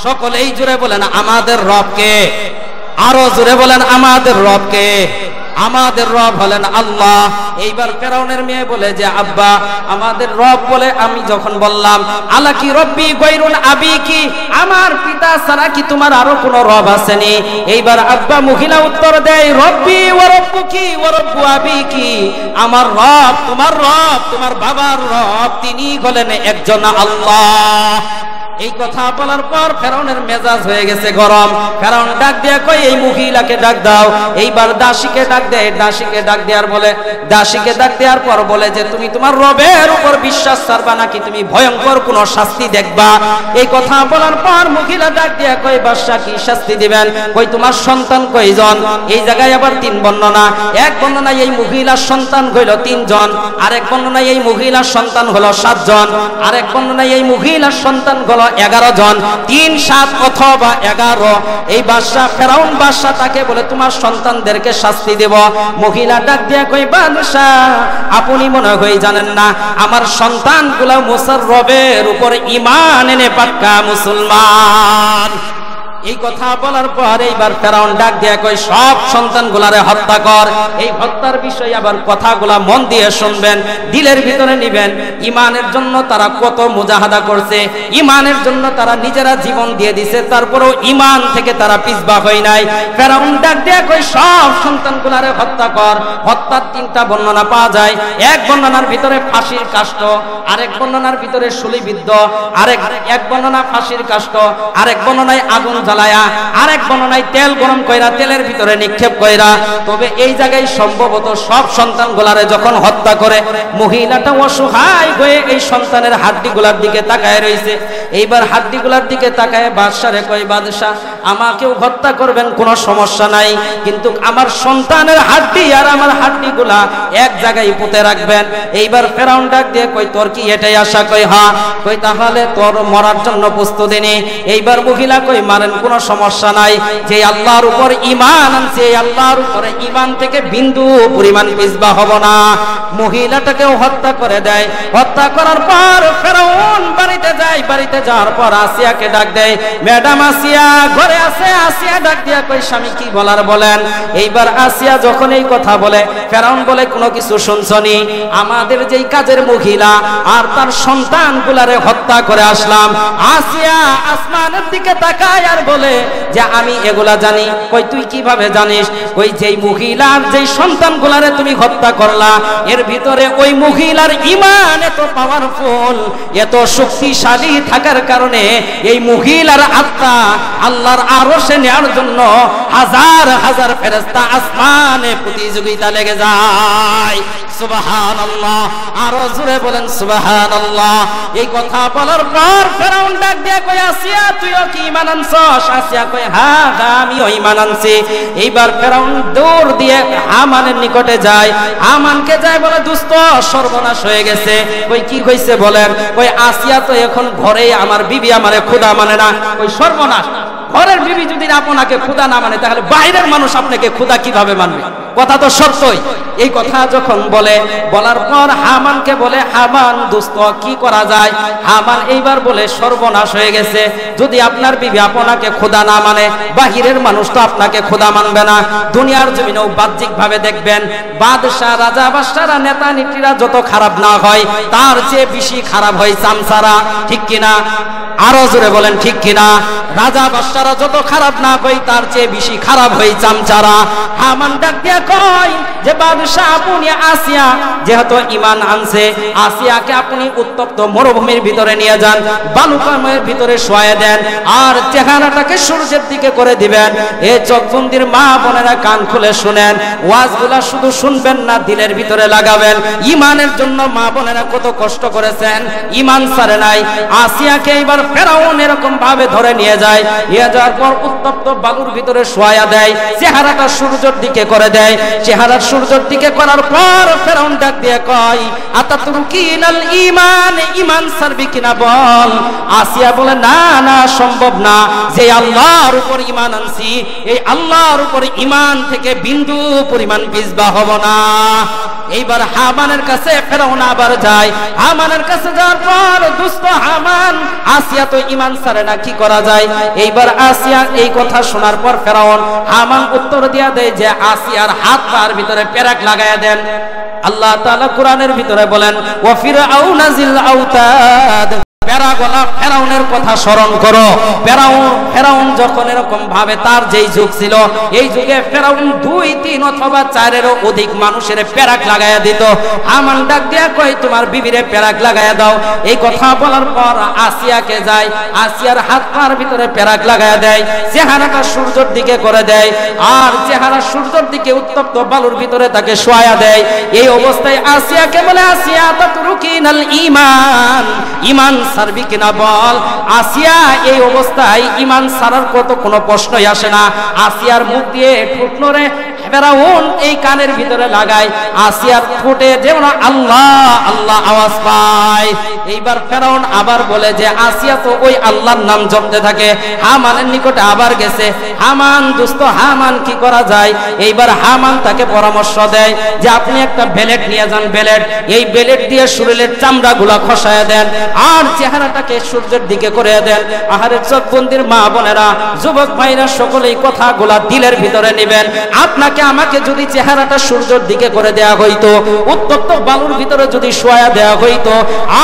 সকলেই জোরে বলেন আমাদের রবকে। আরো জোরে বলেন আমাদের রবকে। আমাদের রব হলেন আল্লাহ। এইবার ফেরাউনের মেয়ে বলে যে আব্বা আমাদের রব বলে আমি যখন বললাম আলা কি রব্বি গায়রুন আবি কি, আমার পিতা ছাড়া কি তোমার আরো কোনো রব আসেনি? এইবার আব্বা মহিলা উত্তর দেয় রব্বি ওয়া রব্বুকি ওয়া রব্বু আবি কি, আমার রব তোমার বাবার রব তিনি হলেন একজন আল্লাহ। এই কথা বলার পর ফেরাউনের মেজাজ হয়ে গেছে গরম। ফেরাউন ডাক দিয়া কই এই মহিলাকে ডাক দাও। এইবার দাসীকে ডাক দেয়, দাসীকে ডাক দেওয়ার বলে, দাসীকে ডাক দেওয়ার পর বলে যে তুমি তোমার রবের উপর বিশ্বাস ছাড়বা নাকি তুমি ভয়ঙ্কর কোন শাস্তি দেখবা? এই কথা বলার পর মহিলা ডাক দিয়া কই বাদশা কি শাস্তি দিবেন? কই তোমার সন্তান কয়জন? এই জায়গায় আবার তিন বর্ণনা। এক বর্ণনায় এই মহিলার সন্তান হইল 3 জন, আরেক বর্ণনায় এই মহিলার সন্তান হলো 7 জন, আরেক বর্ণনায় এই মহিলার সন্তান হলো 11 জন। 3, 7 অথবা 11। এই বাদশা ফেরাউন বাদশা তাকে বলে তোমার সন্তানদেরকে শাস্তি দেব। মহিলা ডাক দিয়া কই বাদশা আপনি মনে হয় জানেন না আমার সন্তানগুলো মুসার রবের উপর ঈমান এনে পাক্কা মুসলমান। এই কথা বলার পর এইবার ফেরাউন ডাক দিয়া কই সব সন্তানগুলারে হত্যা কর। এই হত্যার বিষয়ে আবার কথাগুলা মন দিয়ে শুনবেন, দিলের ভিতরে নিবেন। ঈমানের জন্য তারা কত মুজাহাদা করছে, ঈমানের জন্য তারা নিজেরা জীবন দিয়ে দিছে, তারপরেও ঈমান থেকে তারা পিছপা হয় নাই। ফেরাউন ডাক দিয়া কই সব সন্তানগুলারে হত্যা কর। হত্যার 3টা বর্ণনা পাওয়া যায়। এক বর্ণনার ভিতরে ফাঁসির কাষ্ঠ, আরেক বর্ণনার ভিতরে শূলিবিদ্ধ, এক বর্ণনা ফাঁসির কাষ্ঠ, আরেক বর্ণনায় আগুন জ্বালায়া, আরেক বর্ণনায় তেল গরম কইরা তেলের ভিতরে নিক্ষেপ কইরা। তবে এই জায়গায় সম্ভবত সব সন্তানগুলারে যখন হত্যা করে মহিলাটা অসহায় হয়ে এই সন্তানের হাড্ডিগুলার দিকে তাকায় রইছে। এইবার হাড্ডিগুলার দিকে তাকায় বাদশারে কই বাদশা আমাকেও হত্যা করবেন কোনো সমস্যা নাই, কিন্তু আমার সন্তানের হাড্ডি আর আমার হাড্ডিগুলা এক জায়গায় পুঁতে রাখবেন। এইবার ফেরাউন ডাক দিয়ে কই তোর কি এটাই আশা? কই হ্যাঁ। কই তাহলে তোর মরার জন্য প্রস্তুতি নে। এইবার মহিলা কই মারেন কোনো সমস্যা নাই, যে আল্লাহর উপর ঈমান আনছে এই আল্লাহর উপরে ঈমান থেকে বিন্দু পরিমাণ পিছপা হব না। মহিলাটাকেও হত্যা করে দেয়। হত্যা করার পর ফেরাউন বাড়িতে যায়। বাড়িতে যাওয়ার পর আসিয়াকে ডাক দেয়, ম্যাডাম আসিয়া ঘরে আছে? আসিয়া ডাক দিয়া কই স্বামী কি বলার বলেন। এইবার আসিয়া যখন এই কথা বলে ফেরাউন বলে কোনো কিছু শুনছনি? আমাদের যেই কাজের মহিলা আর তার সন্তানগুলারে হত্যা করে আসলাম। আসিয়া আসমানের দিকে তাকায় আর বলে যে আমি এগুলা জানি। কই তুই কিভাবে জানিস? ওই যেই মহিলার যেই সন্তানগুলারে তুমি হত্যা করলা এর ভিতরে ওই মহিলার ঈমান এত পাওয়ারফুল, এত শক্তিশালী থাকার কারণে এই মহিলার আত্মা আল্লাহর আরশে নেওয়ার জন্য হাজার হাজার ফেরেশতা আসমানে প্রতিযোগিতা লেগে যায়। সুবহানাল্লাহ, আরো জোরে বলেন সুবহানাল্লাহ। এই কথা বলার পর ফেরাউন ডাক দিয়ে কই আসিয়া তুইও কি ঈমান আনছস? আসিয়া কই হ্যাঁ আমিও ঈমান আনছি। এইবার ফেরাউন দৌড় দিয়ে হামানের নিকটে যায়। হামানকে যায় বলে দোস্ত সর্বনাশ হয়ে গেছে। কই কি হইছে বলেন। কই আসিয়া তো এখন ঘরে আমার বিবি আমারে খোদা মানে না। কই সর্বনাশ, ঘরের বিবি যদি আপনাকে খোদা না মানে তাহলে বাইরের মানুষ আপনাকে খোদা কিভাবে মানবে? কথা তো সত্যই। এই কথা যখন বলার পর হামানকে বলে হামান দোস্ত কি করা যায়? হামান এইবার বলে সর্বনাশ হয়ে গেছে। যদি আপনার বিবি আপনাকে খোদা না মানে বাহিরের মানুষ তো আপনাকে খোদা মানবে না। দুনিয়ার জমিনেও বাহ্যিক ভাবে দেখবেন বাদশাহ রাজা বাদশারা নেতা নেত্রীরা যত খারাপ না হয় তার চেয়ে বেশি খারাপ হয় চামচারা। ঠিক কিনা? আরো জোরে বলেন ঠিক কিনা? রাজা বাদশারা যত খারাপ না হয় তার চেয়ে বেশি খারাপ হয় চামচারা। হামান ডাক দিয়া কয় যে বাদশাহ আপনি আসিয়া যেহেতু ঈমান আনছে, আসিয়াকে আপনি উত্তপ্ত মরুভূমির ভিতরে নিয়ে যান, বালুকাময়ের ভিতরে শোয়া দেন, আর চেহারাটাকে সূর্যের দিকে করে দিবেন। এ চকবন্দির মা বোনেরা কান খুলে শুনেন, ওয়াজগুলা শুধু শুনবেন না, দিলের ভিতরে লাগাবেন। ঈমানের জন্য মা বোনেরা কত কষ্ট করেছেন, ঈমান ছাড়ে নাই। আসিয়াকে এবার ফেরাউন এরকম ভাবে ধরে নিয়ে যায়। নিয়ে যাওয়ার পর উত্তপ্ত বালুর ভিতরে শোয়া দেয়, চেহারাটা সূর্যের দিকে করে দেয়। চেহারা সূর্যের দিকে করার পর ফেরাউন ডাক দিয়ে কয় আতাতুরকিনাল ঈমান, ঈমান ছাড়বি কিনা বল। আসিয়া বলে না না সম্ভব না, যে আল্লাহর উপর ঈমান আনছি এই আল্লাহর উপর ঈমান থেকে বিন্দু পরিমাণ পিছপা হব না। এইবার হামানের কাছে ফেরাউন আবার যায়। হামানের কাছে যাওয়ার পর দুষ্ট হামান আসিয়া তো ঈমান ছাড়ে না, কি করা যায়? এইবার আসিয়া এই কথা শোনার পর ফেরাউন হামান উত্তর দিয়া দেয় যে আসিয়ার হাত পার ভিতরে পেরাক লাগায়া দেন। আল্লাহ তাআলা কোরআনের ভিতরে বলেন ওয়া ফিরআউনা জিল আওতাদ, প্যারাগোলা ফেরাউনের কথা স্মরণ করো। ফেরাউন যখন এরকম ভাবে তার যেই যুগ ছিল, এই যুগে ফেরাউন 2, 3 অথবা 4-এরও অধিক মানুষের প্যারাক লাগাইয়া দিত। হামান ডাক দিয়া কই তোমার বিবিরে প্যারাক লাগাইয়া দাও। এই কথা বলার পর আসিয়াকে যায়, আসিয়ার হাত পার ভিতরে প্যারাক লাগাইয়া দেয়, চেহারাটা সূর্যের দিকে করে দেয়, আর চেহারা সূর্যের দিকে উত্তপ্ত বালুর ভিতরে তাকে শোয়া দেয়। এই অবস্থায় আসিয়াকে বলে, আসিয়া তাতরুকিনাল ঈমান, ঈমান ছাড়বি কিনা বল। আসিয়া এই অবস্থায় ঈমান ছাড়ার কত কোনো প্রশ্নই আসে না। আসিয়ার মুখ দিয়ে ঠোঁট নড়ে, ফেরাউন এই কানের ভিতরে লাগায়, আসিয়ার ঠোঁটে যেমন আল্লাহ আল্লাহ আওয়াজ পায়। এইবার ফেরাউন আবার বলে যে আসিয়া তো ওই আল্লাহর নাম জপতে থাকে। হামানের নিকটে আবার গেছে। হামান দুস্থ, হামান কি করা যায়? এইবার হামান তাকে পরামর্শ দেয় যে আপনি একটা বেলেট নিয়ে যান, বেলেট, এই বেলেট দিয়ে শরীরের চামড়াগুলা খসায় দেন আর চেহারাটাকে সূর্যের দিকে করে দেন। আহারে চোখবন্দির মা বোনেরা, যুবক ভাইরা, সকলেই কথাগুলা দিলের ভিতরে নেবেন। আপনাকে আমাকে যদি চেহারাটা সূর্যের দিকে করে দেয়া হইতো, উত্তপ্ত বালুর ভিতরে যদি শোয়া দেয়া হইতো,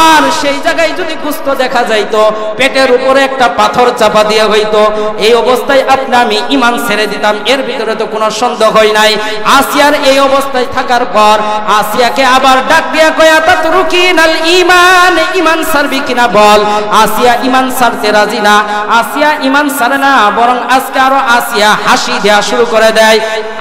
আর সেই জায়গায় যদি গুস্ত দেখা যাইতো, পেটের উপরে একটা পাথর চাপা দিয়ে হইতো, এই অবস্থায় আপনি আমি ঈমান ছেড়ে দিতাম, এর ভিতরে তো কোনো সন্দেহই নাই। আসিয়ার এই অবস্থায় থাকার পর আসিয়াকে আবার ডাক দিয়া কয়া তাতরুকিনাল ঈমান, ঈমান ছাড়বি কিনা বল। আসিয়া ঈমান ছাড়তে রাজি না। আসিয়া ঈমান ছাড়ে না, বরং আজকে আরো আসিয়া হাসি দেয়া শুরু করে দেয়।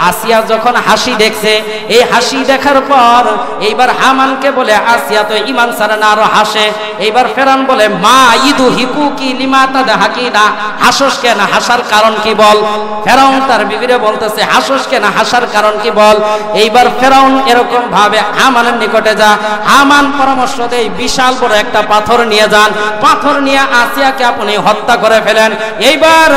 আসিয়া যখন হাসি দেখছে, এই হাসি দেখার পর এইবার হামানকে বলে আসিয়া তো ঈমান ছাড়ে না, আরো হাসে। এইবার ফেরাউন বলে মা ইদু হিকু কি লিমাতা হাকিনা, হাসস কেন, হাসার কারণ কি বল। ফেরাউন তার বিবিরে বলতেছে হাসস কেন, হাসার কারণ কি বল। এইবার ফেরাউন এরকম ভাবে হামানের নিকটে যা, হামান পরামর্শ দেয় বিশাল বড় একটা পাথর নিয়ে যান, পাথর নিয়ে আসিয়াকে আপনি হত্যা করে ফেলেন। এইবার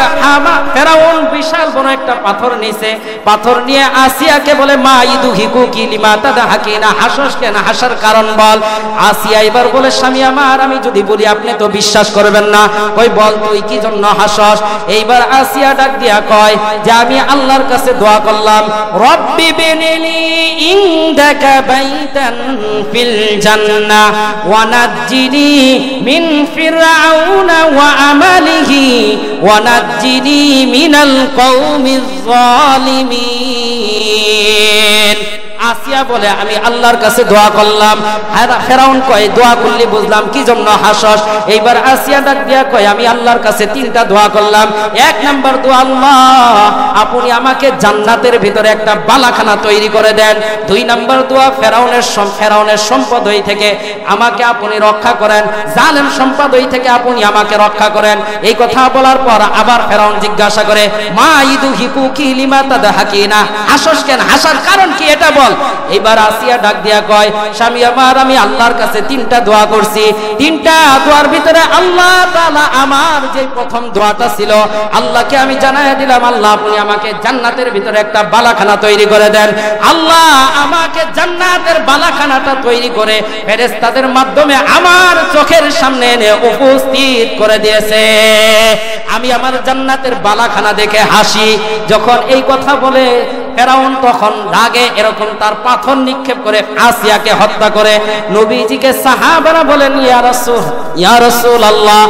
ফেরাউন বিশাল বড় একটা পাথর নিছে, পাথর নিয়ে আসিয়াকে বলে মা ইদু হিকু কি লিমাতা হাকিনা, হাসস কেন, হাসার কারণ বল। আসিয়া এবার বলে স্বামী আমার, আমি যদি বলি আপনি তো বিশ্বাস করবেন না, কই বল তুই কি জন্য হাসস। এইবার আসিয়া ডাক দিয়া কয় যে আমি আল্লাহর কাছে দোয়া করলাম, রব্বি বিনিলি ইনদাকা বাইতান ফিল জান্নাহ ওয়া নাজ্জিনি মিন ফিরআউনা ওয়া আমালিহি ওয়া নাজ্জিনি মিনাল কওমিজ জালিমিন। আসিয়া বলে আমি আল্লাহর কাছে দোয়া করলাম। ফেরাউন কয় দোয়া করলি বুঝলাম, কি জন্য হাসস। এইবার আসিয়া ডাক দিয়া কয় আমি আল্লাহর কাছে 3টা দোয়া করলাম। 1 নাম্বার দোয়া, আল্লাহ আপনি আমাকে জান্নাতের ভিতরে একটা বালাখানা তৈরি করে দেন। 2 নাম্বার দোয়া, ফেরাউনের সম্পদ থেকে আমাকে আপনি রক্ষা করেন, জালেম সম্পদ থেকে আপনি আমাকে রক্ষা করেন। এই কথা বলার পর আবার ফেরাউন জিজ্ঞাসা করে মা ইদু হিকু কি লিমাতা হাকিনা, হাসস কেন, হাসার কারণ কি এটা বল। এবার আসিয়া ডাক দিয়া কয় স্বামী আমার, আমি আল্লাহর কাছে 3টা দোয়া করছি। 3টা দোয়ার ভিতরে আল্লাহ তাআলা আমার যে প্রথম দোয়াটা ছিল, আল্লাহকে আমি জানাইয়া দিলাম আল্লাহ আপনি আমাকে জান্নাতের ভিতরে একটা বালাখানা তৈরি করে দেন। আল্লাহ আমাকে জান্নাতের বালাখানাটা তৈরি করে ফেরেশতাদের মাধ্যমে আমার চোখের সামনে এনে উপস্থিত করে দিয়েছে। আমি আমার জান্নাতের বালাখানা দেখে হাসি। যখন এই কথা বলে ফেরাউন তখন রাগে এরকম তার পাথর নিক্ষেপ করে আসিয়াকে হত্যা করে। নবীজিকে সাহাবারা বলেন ইয়া রাসূলুল্লাহ,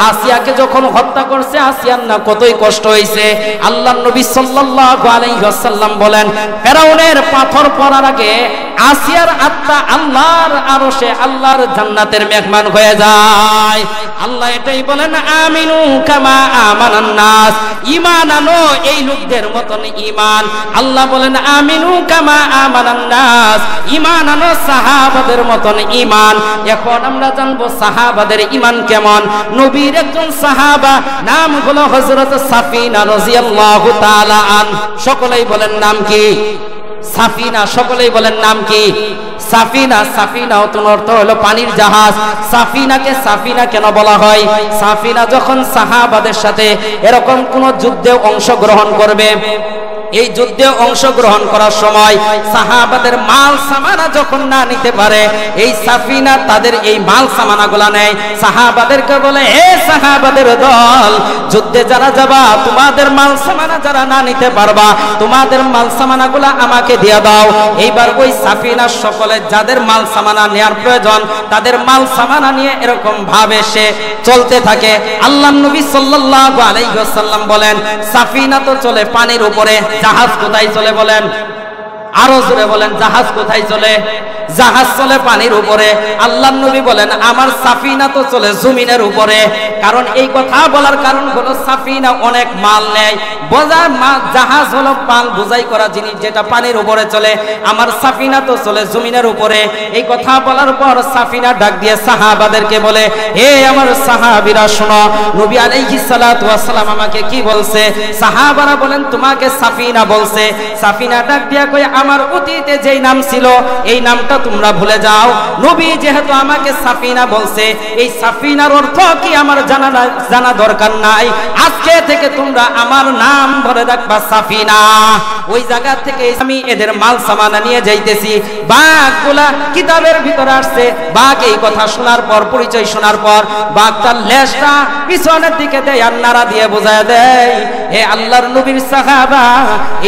আসিয়াকে যখন হত্যা করছে আসিয়ার না কতই কষ্ট হয়েছে। আল্লাহর নবী সাল্লাল্লাহু আলাইহি ওয়াসাল্লাম বলেন ফেরাউনের পাথর পড়ার আগে আসিয়ার আত্মা আল্লাহর আরশে আল্লাহর জান্নাতের মেহমান হয়ে যায়। আল্লাহ এটাই বলেন আমিনু কামা আমানান নাস, ঈমান আনো এই লোকদের মতন ঈমান। আল্লাহ বলেন আমিনু কামা আমানান নাস, ঈমান আনো সাহাবাদের মতন ঈমান। এখন আমরা জানবো সাহাবাদের ঈমান কেমন। নবীর একজন সাহাবা নাম হলো হযরত সাফিনা রাদিয়াল্লাহু তাআলা আন। সকলেই বলেন নাম কি? সাফিনা। সকলেই বলেন নাম কি? সাফিনা। সাফিনা অর্থ হলো পানির জাহাজ। সাফিনাকে সাফিনা কেন বলা হয়? সাফিনা যখন সাহাবাদের সাথে এরকম কোন যুদ্ধে অংশগ্রহণ করবে, এই যুদ্ধে অংশগ্রহণ করার সময় সাহাবাদের মাল সামানা যখন না নিতে পারে, এই সাফিনা তাদের এই মাল সামানাগুলা নেয়, সাহাবাদেরকে বলে, হে সাহাবাদের দল, যুদ্ধে যারা যাবা তোমাদের মাল সামানা যারা না নিতে পারবা তোমাদের মাল সামানাগুলা আমাকে দিয়ে দাও। এইবার ওই সাফিনার সকলে যাদের মাল সামানা নেয়ার প্রয়োজন তাদের মাল সামানা নিয়ে এরকম ভাবে সে চলতে থাকে। আল্লাহর নবী সাল্লাল্লাহু আলাইহি ওয়াসাল্লাম বলেন, সাফিনা তো চলে পানির উপরে, জাহাজ কোথায় চলে বলেন? আরো জোরে বলেন, জাহাজ কোথায় চলে? জাহাজ চলে পানির উপরে। আল্লাহর নবী বলেন, আমার সাফিনা তো চলে জমিনের উপরে। কারণ এই কথা বলার কারণ হলো সাফিনা অনেক মাল নেয়, বোঝায় জাহাজ হলো পাল বোঝাই করা জিনিস যেটা পানির উপরে চলে, আমার সাফিনা তো চলে জমিনের উপরে। এই কথা বলার পর সাফিনা ডাক দিয়ে সাহাবাদেরকে বলে, হে আমার সাহাবীরা শোনো, নবী আলাইহিস সালাতু ওয়াস সালাম আমাকে কি বলছে? সাহাবারা বলেন, তোমাকে সাফিনা বলছে। সাফিনা ডাক দিয়া কই, আমার অতীতে যেই নাম ছিল এই নামটা তোমরা ভুলে যাও। নবী যেহেতু আমাকে সাফিনা বলছে, এই সাফিনার অর্থ কি আমার জানা দরকার নাই। আজকে থেকে তোমরা আমার নাম ধরে রাখবা সাফিনা। ওই জায়গা থেকে আমি এদের মাল সামানা নিয়ে যাইতেছি। বাঘগুলা কিতাবের ভিতরে আসছে, বাঘ এই কথা শোনার পর, পরিচয় শোনার পর বাঘ তার লেজটা পিছনের দিকে দেয় আর নাড়া দিয়ে বোঝায় দেয়, হে আল্লাহর নবীর সাহাবা,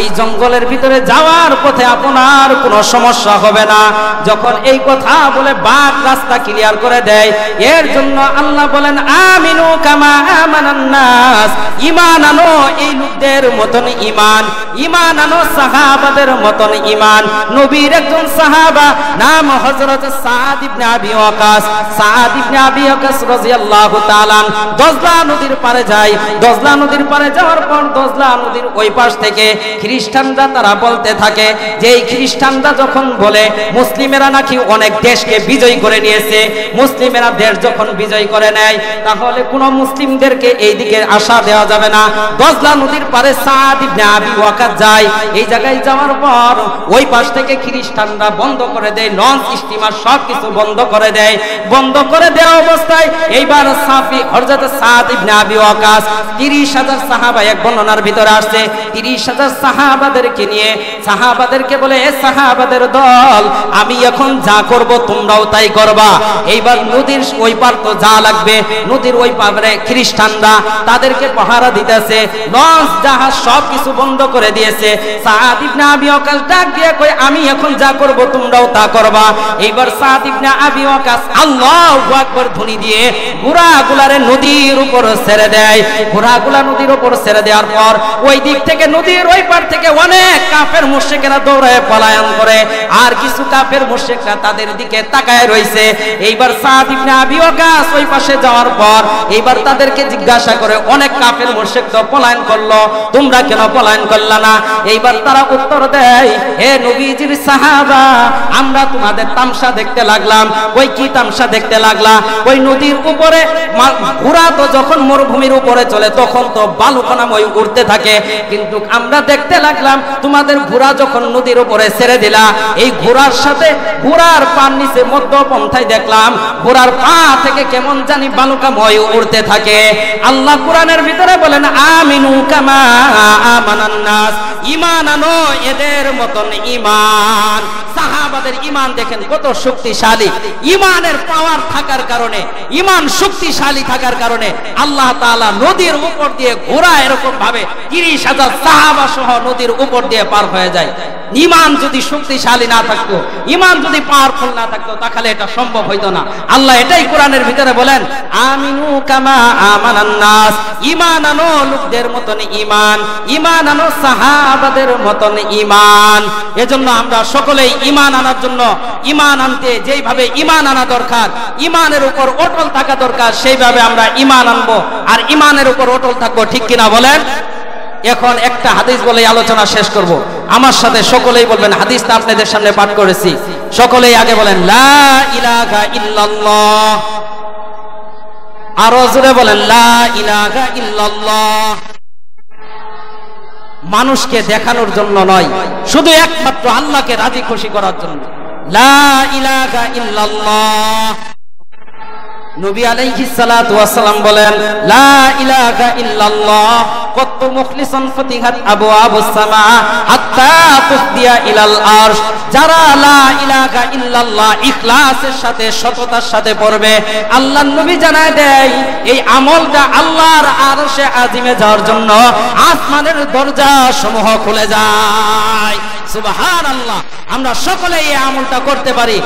এই জঙ্গলের ভিতরে যাওয়ার পথে আপনার কোনো সমস্যা হবে না। যখন এই কথা বলে বাঘ রাস্তা ক্লিয়ার করে দেয়, এর জন্য আল্লাহ বলেন, আমিনু কামা আমানান নাস, ঈমান আনো এই লোকদের মতন ঈমান, ঈমান আনো সাহাবাদের মতন ঈমান। নবীর একজন সাহাবা নাম হযরত সাদ ইবনে আবি ওয়াকাস। সাদ ইবনে আবি ওয়াকাস রাদিয়াল্লাহু তাআলা দজলা নদীর পারে যায়। দজলা নদীর পারে যাওয়ার পর দজলা নদীর ওই পাশ থেকে খ্রিস্টানরা তারা বলতে থাকে যে এই খ্রিস্টানরা যখন বলে মুসলিমেরা নাকি অনেক দেশকে বিজয় করে নিয়েছে, মুসলিমেরা দেশ যখন বিজয় করে নেয় তাহলে কোন মুসলিমদেরকে এই দিকে আসা দেওয়া যাবে না। দজলা নদীর পারে সাদ ইবনে আবি ওয়াকাস যায়। এই জায়গায় যাওয়ার পর ওই পাশ থেকে খ্রিস্টানরা বন্ধ করে দেয়, লঞ্চ স্টিমার সবকিছু বন্ধ করে দেয়। বন্ধ করে দেওয়া অবস্থায় এইবার হযরত সাদ ইবনে আবি ওয়াকাস 30,000 সাহাবা, এক বর্ণনার ভিতরে আসছে 30,000 সাহাবাদেরকে নিয়ে সাহাবাদেরকে বলে, এ সাহাবাদের দল, আমি এখন যা করব তোমরাও তাই করবা। এইবার নদীর ওই পার তো যা লাগবে, নদীর ওই পারে খ্রিস্টানরা তাদেরকে পাহারা দিতেছে, লঞ্চ জাহাজ সবকিছু বন্ধ করে দিয়েছে। সাদ ইবনে আবি ওয়াকাস ডাক দিয়ে কই, আমি এখন যা করব তোমরাও তা করবা। এইবার সাদ ইবনে আবি ওয়াকাস আল্লাহু আকবার ধ্বনি দিয়ে ঘোড়াগুলারে নদীর উপর ছেড়ে দেয়। ঘোড়াগুলা নদীর উপর ছেড়ে দেওয়ার পর ওই দিক থেকে নদীর ওই পার থেকে অনেক কাফের মুশরিকরা দৌড়ায় পলায়ন করে, আর কিছু কাফের মুশরিকরা তাদের দিকে তাকায় রইছে। এইবার সাদ ইবনে আবি ওয়াকাস ওই পাশে যাওয়ার পর এইবার তাদেরকে জিজ্ঞাসা করে, অনেক কাফের মুশরিক তো পলায়ন করলো, তোমরা কেন পলায়ন করলা না? এইবার তারা উত্তর দেয়, হে নবীজির সাহাবা, আমরা তোমাদের তামসা দেখতে লাগলাম। ওই কি তামসা দেখতে লাগলা? ওই নদীর উপরে ঘোড়া তো যখন মরুভূমির উপরে চলে তখন তো বালুকণাময় উড়তে থাকে, কিন্তু আমরা দেখতে লাগলাম তোমাদের ঘোড়া যখন নদীর উপরে ছেড়ে দিলা, এই ঘোড়ার সাথে ঘোড়ার পার নিচে মধ্যপন্থায় দেখলাম ঘোড়ার পা থেকে কেমন জানি বালুকাময় উড়তে থাকে। আল্লাহ কোরআনের ভিতরে বলেন, আমিনু কামা আমানান নাস, ঈমান আনো এদের মতন ঈমান। সাহাবাদের ঈমান দেখেন কত শক্তিশালী। ঈমানের পাওয়ার থাকার কারণে, ঈমান শক্তিশালী থাকার কারণে আল্লাহ তাআলা নদীর উপর দিয়ে ঘোড়া এরকম ভাবে 30,000 সাহাবা সহ নদীর উপর দিয়ে পার হয়ে যায়। ঈমান যদি শক্তিশালী না থাকতো, ঈমান যদি পাওয়ারফুল না থাকতো তাহলে এটা সম্ভব হইতো না। আল্লাহ এটাই কোরআনের ভিতরে বলেন, আমিনু কামা আমানান নাস, ঈমান আনো লোকদের মতন ঈমান, ঈমান আনো সাহাবাদের মতন ঈমান। এজন্য আমরা সকলেই ঈমান আনার জন্য, ঈমান আনতে যেইভাবে ঈমান আনা দরকার, ঈমানের উপর অটল থাকা দরকার, সেইভাবে আমরা ঈমান আনবো আর ঈমানের উপর অটল থাকবো। ঠিক কিনা বলেন? এখন একটা হাদিস বলে আলোচনা শেষ করব। আমার সাথে সকলেই বলবেন, হাদিসটা আপনাদের সামনে পাঠ করেছি, সকলেই আগে বলেন লা ইলাহা ইল্লাল্লাহ। আরো জোরে বলেন লা ইলাহা ইল্লাল্লাহ। মানুষকে দেখানোর জন্য নয়, শুধু একমাত্র আল্লাহকে রাজি খুশি করার জন্য। লা ইলাহা ইল্লাল্লাহ। নবী আলাইহিস সালাতু ওয়াস সালাম বলেন, লা ইলাহা ইল্লাল্লাহ কত মুখলিসান ফতিহাত আবওয়াবুস সামা হাত্তা তুফদিয়া ইলাল আরশ, যারা লা ইলাহা ইল্লাল্লাহ ইখলাসের সাথে সততার সাথে পড়বে, আল্লাহর নবী জানায় দেয় এই আমলটা আল্লাহর আরশে আজিমে যাওয়ার জন্য আসমানের দরজা সমূহ খুলে যায়। সুবহানাল্লাহ। আমরা সকলে এই আমলটা করতে পারি।